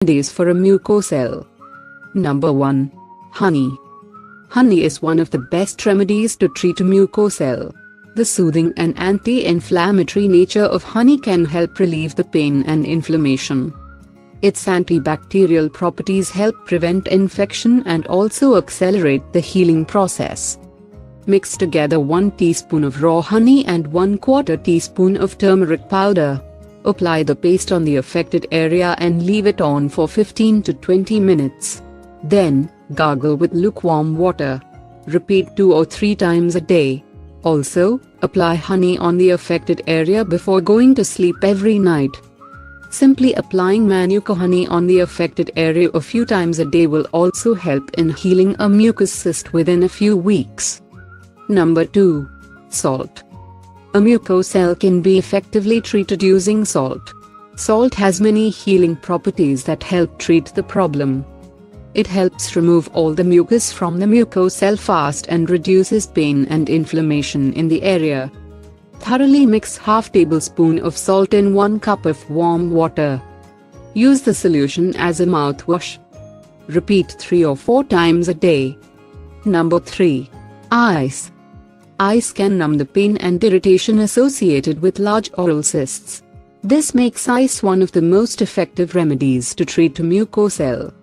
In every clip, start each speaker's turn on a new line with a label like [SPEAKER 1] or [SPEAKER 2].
[SPEAKER 1] Remedies for a mucocele. Number 1. Honey. Honey is one of the best remedies to treat a mucocele. The soothing and anti-inflammatory nature of honey can help relieve the pain and inflammation. Its antibacterial properties help prevent infection and also accelerate the healing process. Mix together 1 teaspoon of raw honey and 1/4 teaspoon of turmeric powder. Apply the paste on the affected area and leave it on for 15 to 20 minutes. Then, gargle with lukewarm water. Repeat 2 or 3 times a day. Also, apply honey on the affected area before going to sleep every night. Simply applying manuka honey on the affected area a few times a day will also help in healing a mucous cyst within a few weeks. Number 2. Salt. A mucocele can be effectively treated using salt. Salt has many healing properties that help treat the problem. It helps remove all the mucus from the mucocele fast and reduces pain and inflammation in the area. Thoroughly mix half tablespoon of salt in 1 cup of warm water. Use the solution as a mouthwash. Repeat 3 or 4 times a day. Number 3. Ice. Ice can numb the pain and irritation associated with large oral cysts. This makes ice one of the most effective remedies to treat a mucocele.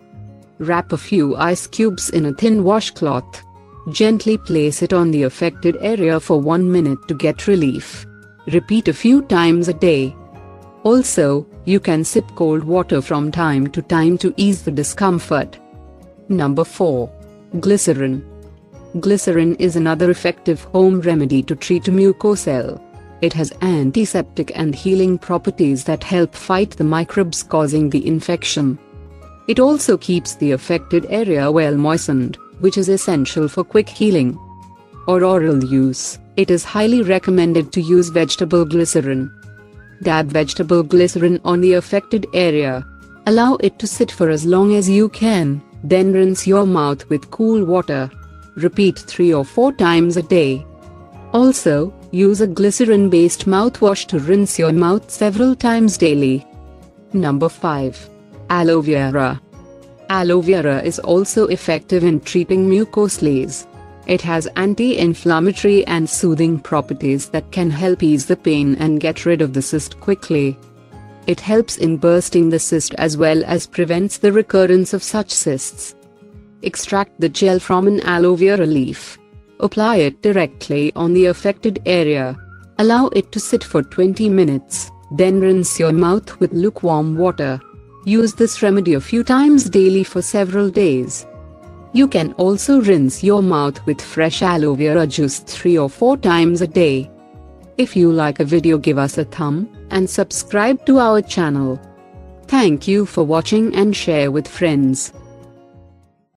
[SPEAKER 1] Wrap a few ice cubes in a thin washcloth. Gently place it on the affected area for 1 minute to get relief. Repeat a few times a day. Also, you can sip cold water from time to time to ease the discomfort. Number 4. Glycerin. Glycerin is another effective home remedy to treat a mucocele. It has antiseptic and healing properties that help fight the microbes causing the infection. It also keeps the affected area well moistened, which is essential for quick healing. For oral use, it is highly recommended to use vegetable glycerin. Dab vegetable glycerin on the affected area. Allow it to sit for as long as you can, then rinse your mouth with cool water. Repeat 3 or 4 times a day. Also, use a glycerin-based mouthwash to rinse your mouth several times daily. Number 5. Aloe vera. Aloe vera is also effective in treating mucocele. It has anti-inflammatory and soothing properties that can help ease the pain and get rid of the cyst quickly. It helps in bursting the cyst as well as prevents the recurrence of such cysts. Extract the gel from an aloe vera leaf. Apply it directly on the affected area. Allow it to sit for 20 minutes, then rinse your mouth with lukewarm water. Use this remedy a few times daily for several days. You can also rinse your mouth with fresh aloe vera juice 3 or 4 times a day. If you like a video, give us a thumb and subscribe to our channel. Thank you for watching and share with friends.